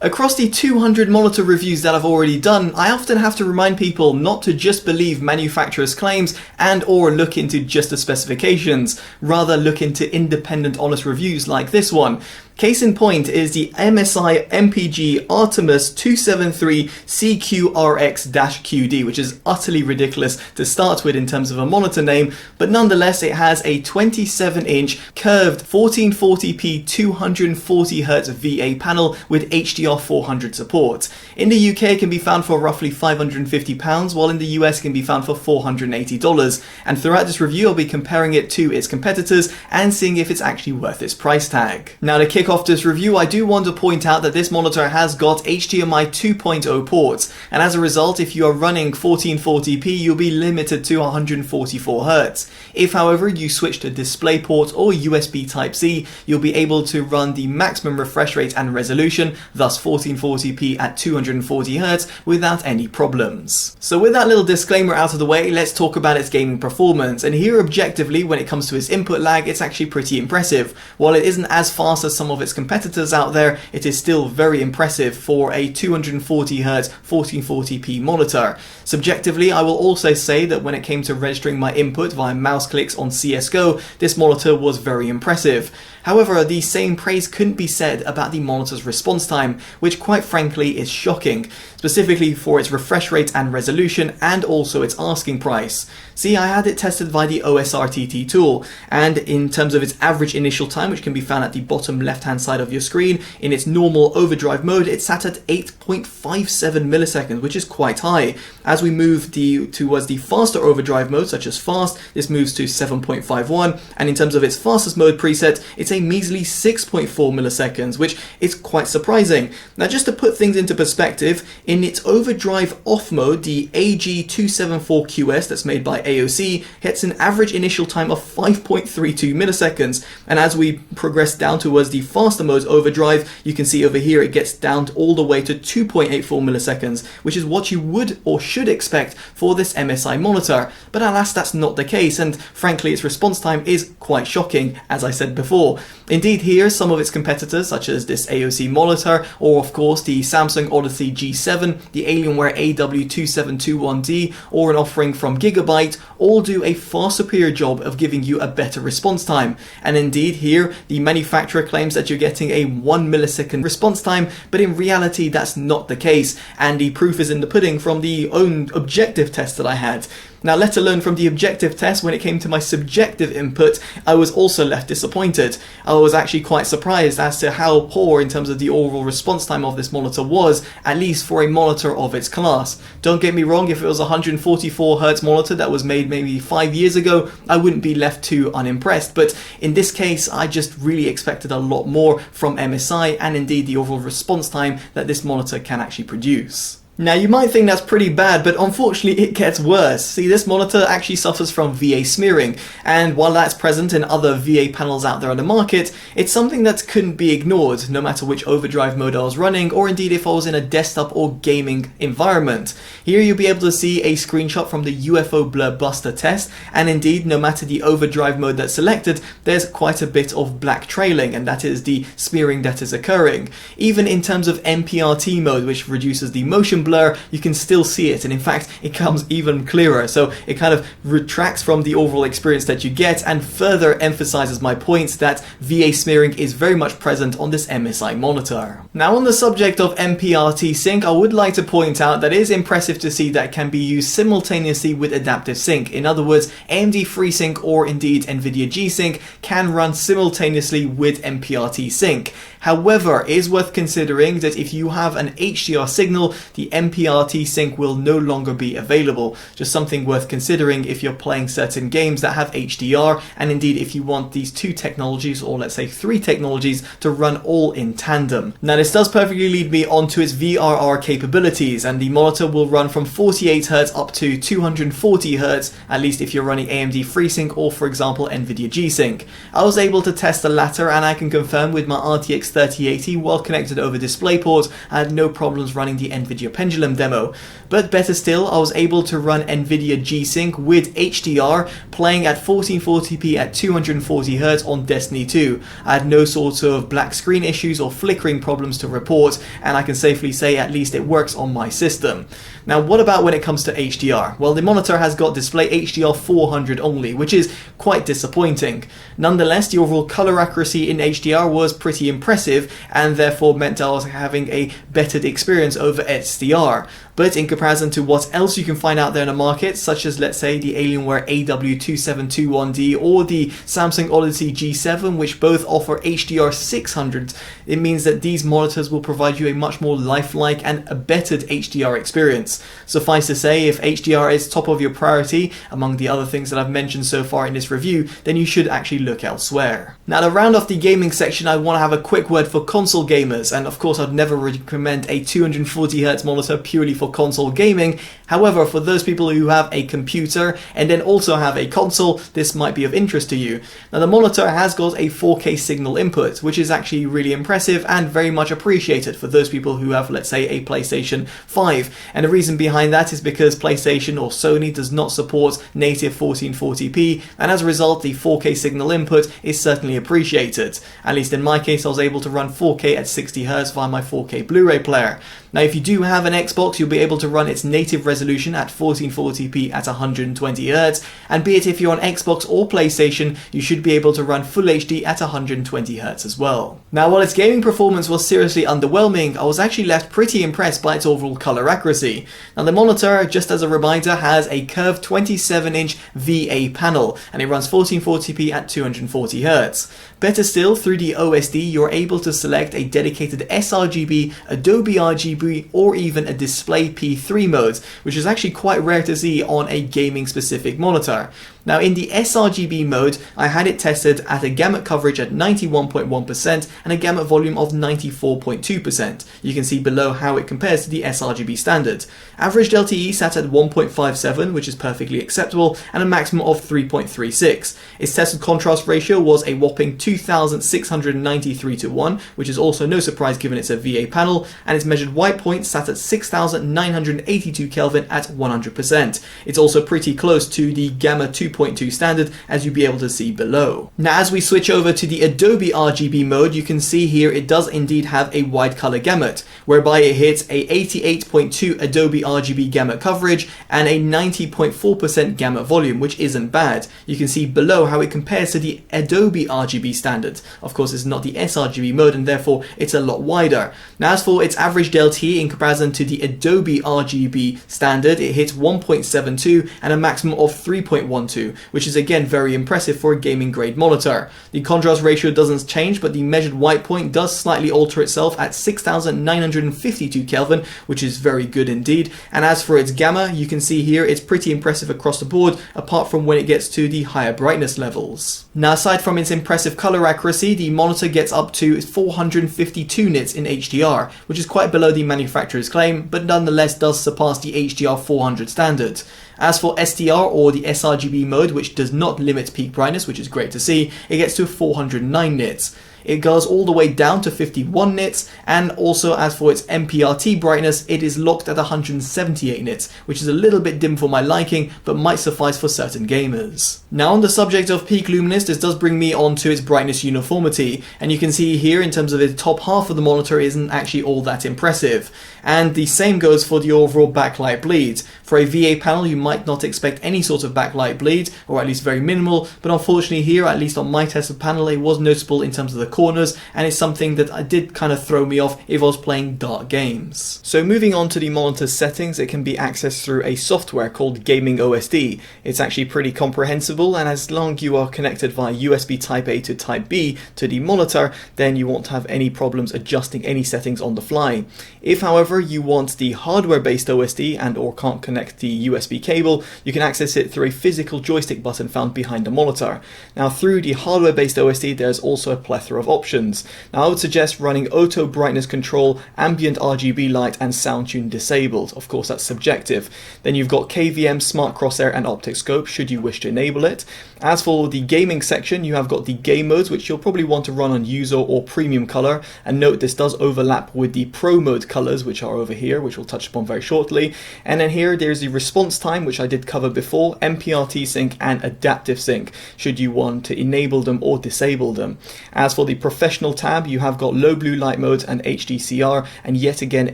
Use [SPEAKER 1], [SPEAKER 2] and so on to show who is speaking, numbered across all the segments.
[SPEAKER 1] Across the 200 monitor reviews that I've already done, I often have to remind people not to just believe manufacturers' claims and or look into just the specifications, rather look into independent honest reviews like this one. Case in point is the MSI MPG Artymis 273CQRX-QD, which is utterly ridiculous to start with in terms of a monitor name, but nonetheless it has a 27-inch curved 1440p 240Hz VA panel with HDR400 support. In the UK it can be found for roughly £550, while in the US it can be found for $480, and throughout this review I'll be comparing it to its competitors and seeing if it's actually worth its price tag. Now, to kick off this review, I do want to point out that this monitor has got HDMI 2.0 ports, and as a result, if you are running 1440p, you'll be limited to 144Hz. If, however, you switch to DisplayPort or USB Type-C, you'll be able to run the maximum refresh rate and resolution, thus 1440p at 240Hz, without any problems. So with that little disclaimer out of the way, let's talk about its gaming performance, and here objectively, when it comes to its input lag, it's actually pretty impressive. While it isn't as fast as some of its competitors out there, it is still very impressive for a 240Hz 1440p monitor. Subjectively, I will also say that when it came to registering my input via mouse clicks on CSGO, this monitor was very impressive. However, the same praise couldn't be said about the monitor's response time, which quite frankly is shocking, specifically for its refresh rate and resolution and also its asking price. See, I had it tested via the OSRTT tool, and in terms of its average initial time, which can be found at the bottom left hand side of your screen, in its normal overdrive mode it sat at 8.57 milliseconds, which is quite high. As we move towards the faster overdrive mode, such as fast, this moves to 7.51, and in terms of its fastest mode preset, it's a measly 6.4 milliseconds, which is quite surprising. Now, just to put things into perspective, in its overdrive off mode, the AG274QS that's made by AOC hits an average initial time of 5.32 milliseconds, and as we progress down towards the faster mode's overdrive, you can see over here it gets down all the way to 2.84 milliseconds, which is what you would or should expect for this MSI monitor. But alas, that's not the case, and frankly its response time is quite shocking, as I said before. Indeed, here some of its competitors, such as this AOC monitor, or of course the Samsung Odyssey G7, the Alienware AW2721D, or an offering from Gigabyte, all do a far superior job of giving you a better response time. And indeed here, the manufacturer claims that you're getting a 1 millisecond response time, but in reality that's not the case, and the proof is in the pudding from the own objective test that I had. Now, let alone from the objective test, when it came to my subjective input, I was also left disappointed. I was actually quite surprised as to how poor in terms of the overall response time of this monitor was, at least for a monitor of its class. Don't get me wrong, if it was a 144Hz monitor that was made maybe 5 years ago, I wouldn't be left too unimpressed, but in this case, I just really expected a lot more from MSI and indeed the overall response time that this monitor can actually produce. Now, you might think that's pretty bad, but unfortunately it gets worse. See, this monitor actually suffers from VA smearing, and while that's present in other VA panels out there on the market, it's something that couldn't be ignored, no matter which overdrive mode I was running, or indeed if I was in a desktop or gaming environment. Here you'll be able to see a screenshot from the UFO Blur Buster test, and indeed, no matter the overdrive mode that's selected, there's quite a bit of black trailing, and that is the smearing that is occurring. Even in terms of MPRT mode, which reduces the motion blur, you can still see it, and in fact it comes even clearer, so it kind of retracts from the overall experience that you get and further emphasizes my point that VA smearing is very much present on this MSI monitor. Now, on the subject of MPRT sync, I would like to point out that it is impressive to see that it can be used simultaneously with adaptive sync. In other words, AMD FreeSync or indeed NVIDIA G-Sync can run simultaneously with MPRT sync. However, it is worth considering that if you have an HDR signal, the MPRT sync will no longer be available. Just something worth considering if you're playing certain games that have HDR, and indeed if you want these two technologies, or let's say three technologies, to run all in tandem. Now, this does perfectly lead me onto its VRR capabilities, and the monitor will run from 48Hz up to 240Hz, at least if you're running AMD FreeSync or, for example, NVIDIA G-Sync. I was able to test the latter, and I can confirm with my RTX 3080 while connected over DisplayPort, I had no problems running the NVIDIA pendulum demo. But better still, I was able to run NVIDIA G-Sync with HDR playing at 1440p at 240Hz on Destiny 2. I had no sort of black screen issues or flickering problems to report, and I can safely say at least it works on my system. Now, what about when it comes to HDR? Well, the monitor has got display HDR 400 only, which is quite disappointing. Nonetheless, the overall color accuracy in HDR was pretty impressive, and therefore meant I was having a bettered experience over SDR. But in comparison to what else you can find out there in the market, such as let's say the Alienware AW2721D or the Samsung Odyssey G7, which both offer HDR 600, it means that these monitors will provide you a much more lifelike and a bettered HDR experience. Suffice to say, if HDR is top of your priority, among the other things that I've mentioned so far in this review, then you should actually look elsewhere. Now, to round off the gaming section, I want to have a quick word for console gamers, and of course I'd never recommend a 240Hz monitor purely for console gaming. However, for those people who have a computer and then also have a console, this might be of interest to you. Now, the monitor has got a 4K signal input, which is actually really impressive and very much appreciated for those people who have, let's say, a PlayStation 5. And the reason behind that is because PlayStation or Sony does not support native 1440p, and as a result, the 4K signal input is certainly appreciated. At least in my case, I was able to run 4K at 60Hz via my 4K Blu-ray player. Now, if you do have an Xbox, you'll be able to run its native resolution at 1440p at 120Hz, and be it if you're on Xbox or PlayStation, you should be able to run Full HD at 120Hz as well. Now, while its gaming performance was seriously underwhelming, I was actually left pretty impressed by its overall color accuracy. Now, the monitor, just as a reminder, has a curved 27-inch VA panel, and it runs 1440p at 240Hz. Better still, through the OSD, you're able to select a dedicated sRGB, Adobe RGB, or even a Display P3 mode, which is actually quite rare to see on a gaming-specific monitor. Now, in the sRGB mode, I had it tested at a gamut coverage at 91.1% and a gamut volume of 94.2%. You can see below how it compares to the sRGB standard. Average LTE sat at 1.57, which is perfectly acceptable, and a maximum of 3.36. Its tested contrast ratio was a whopping 2,693 to 1, which is also no surprise given it's a VA panel, and its measured white point sat at 6,982 Kelvin at 100%. It's also pretty close to the Gamma 2.2 standard, as you'll be able to see below. Now, as we switch over to the Adobe RGB mode, you can see here it does indeed have a wide color gamut, whereby it hits a 88.2 Adobe RGB gamut coverage and a 90.4% gamut volume, which isn't bad. You can see below how it compares to the Adobe RGB standard. Of course, it's not the sRGB mode, and therefore it's a lot wider. Now, as for its average LTE in comparison to the Adobe RGB standard, it hits 1.72 and a maximum of 3.12, which is again very impressive for a gaming grade monitor. The contrast ratio doesn't change, but the measured white point does slightly alter itself at 6,952 Kelvin, which is very good indeed. And as for its gamma, you can see here it's pretty impressive across the board, apart from when it gets to the higher brightness levels. Now, aside from its impressive color accuracy, the monitor gets up to 452 nits in HDR, which is quite below the manufacturer's claim, but nonetheless does surpass the HDR 400 standard. As for SDR, or the sRGB mode, which does not limit peak brightness, which is great to see, it gets to 409 nits. It goes all the way down to 51 nits, and also as for its MPRT brightness, it is locked at 178 nits, which is a little bit dim for my liking, but might suffice for certain gamers. Now, on the subject of peak luminance, this does bring me on to its brightness uniformity, and you can see here in terms of the top half of the monitor isn't actually all that impressive. And the same goes for the overall backlight bleed. For a VA panel, you might not expect any sort of backlight bleed, or at least very minimal, but unfortunately here, at least on my tested panel, it was noticeable in terms of the corners, and it's something that did kind of throw me off if I was playing dark games. So moving on to the monitor's settings, it can be accessed through a software called Gaming OSD. It's actually pretty comprehensible, and as long as you are connected via USB Type A to Type B to the monitor, then you won't have any problems adjusting any settings on the fly. If, however, you want the hardware-based OSD and or can't connect the USB cable, you can access it through a physical joystick button found behind the monitor. Now, through the hardware-based OSD, there's also a plethora of options. Now I would suggest running auto brightness control, ambient RGB light and sound tune disabled. Of course that's subjective. Then you've got KVM, smart crosshair and optic scope should you wish to enable it. As for the gaming section, you have got the game modes, which you'll probably want to run on user or premium color, and note this does overlap with the pro mode colors, which are over here, which we'll touch upon very shortly. And then here there's the response time, which I did cover before, MPRT sync and adaptive sync should you want to enable them or disable them. As for the professional tab, you have got low blue light modes and HDCR, and yet again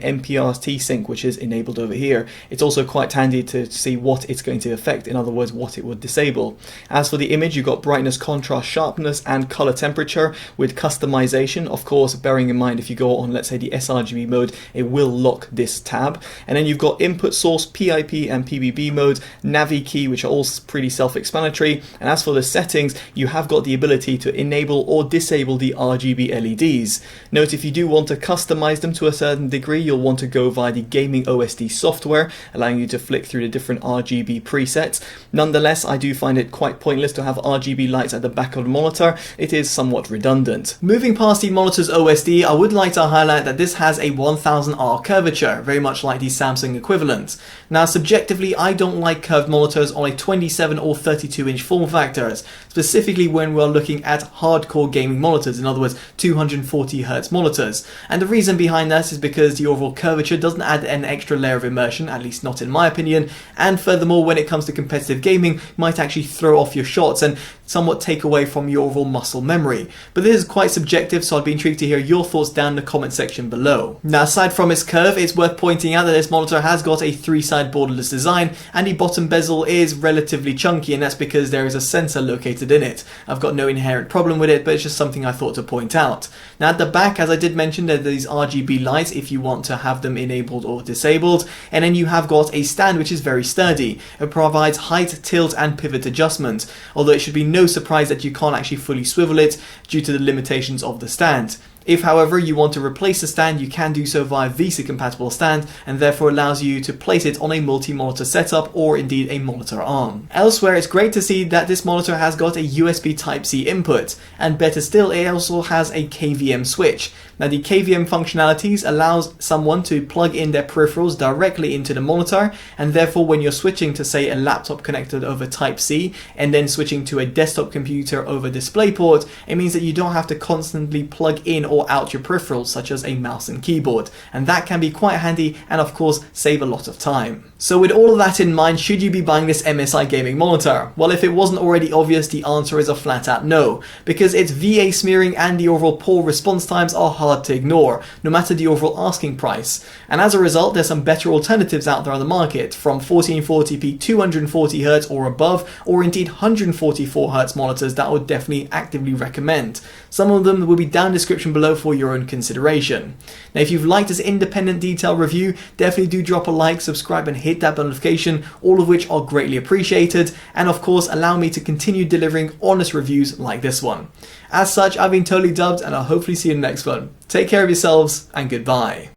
[SPEAKER 1] MPRT sync, which is enabled over here. It's also quite handy to see what it's going to affect, in other words what it would disable. As for the image, you've got brightness, contrast, sharpness and color temperature with customization. Of course, bearing in mind if you go on, let's say, the sRGB mode, it will lock this tab. And then you've got input source, PIP and PBB mode, Navi key, which are all pretty self-explanatory. And as for the settings, you have got the ability to enable or disable the RGB LEDs. Note, if you do want to customize them to a certain degree, you'll want to go via the gaming OSD software, allowing you to flick through the different RGB presets. Nonetheless, I do find it quite pointless to have RGB lights at the back of the monitor. It is somewhat redundant. Moving past the monitor's OSD, I would like to highlight that this has a 1000R curvature, very much like the Samsung equivalent. Now subjectively, I don't like curved monitors on a 27 or 32 inch form factors, specifically when we're looking at hardcore gaming monitors, in other words 240Hz monitors. And the reason behind that is because the overall curvature doesn't add an extra layer of immersion, at least not in my opinion, and furthermore when it comes to competitive gaming, might actually throw off your shots and somewhat take away from your overall muscle memory. But this is quite subjective, so I'd be intrigued to hear your thoughts down in the comment section below. Now aside from its curve, it's worth pointing out that this monitor has got a 3-side borderless design, and the bottom bezel is relatively chunky, and that's because there is a sensor located in it. I've got no inherent problem with it, but it's just something I thought to point out. Now at the back, as I did mention, there are these RGB lights if you want to have them enabled or disabled, and then you have got a stand which is very sturdy. It provides height, tilt and pivot adjustment, although it should be no surprise that you can't actually fully swivel it due to the limitations of the stand. If, however, you want to replace the stand, you can do so via VESA compatible stand, and therefore allows you to place it on a multi-monitor setup or indeed a monitor arm. Elsewhere, it's great to see that this monitor has got a USB Type-C input, and better still, it also has a KVM switch. Now the KVM functionalities allows someone to plug in their peripherals directly into the monitor, and therefore when you're switching to say a laptop connected over Type-C and then switching to a desktop computer over DisplayPort, it means that you don't have to constantly plug in or out your peripherals such as a mouse and keyboard, and that can be quite handy and of course save a lot of time. So with all of that in mind, should you be buying this MSI gaming monitor? Well, if it wasn't already obvious, the answer is a flat out no, because its VA smearing and the overall poor response times are hard to ignore, no matter the overall asking price. And as a result, there's some better alternatives out there on the market, from 1440p 240Hz or above, or indeed 144Hz monitors that I would definitely actively recommend. Some of them will be down in the description below for your own consideration. Now if you've liked this independent detailed review, definitely do drop a like, subscribe and hit that bell notification, all of which are greatly appreciated, and of course allow me to continue delivering honest reviews like this one. As such, I've been Totally Dubbed, and I'll hopefully see you in the next one. Take care of yourselves and goodbye.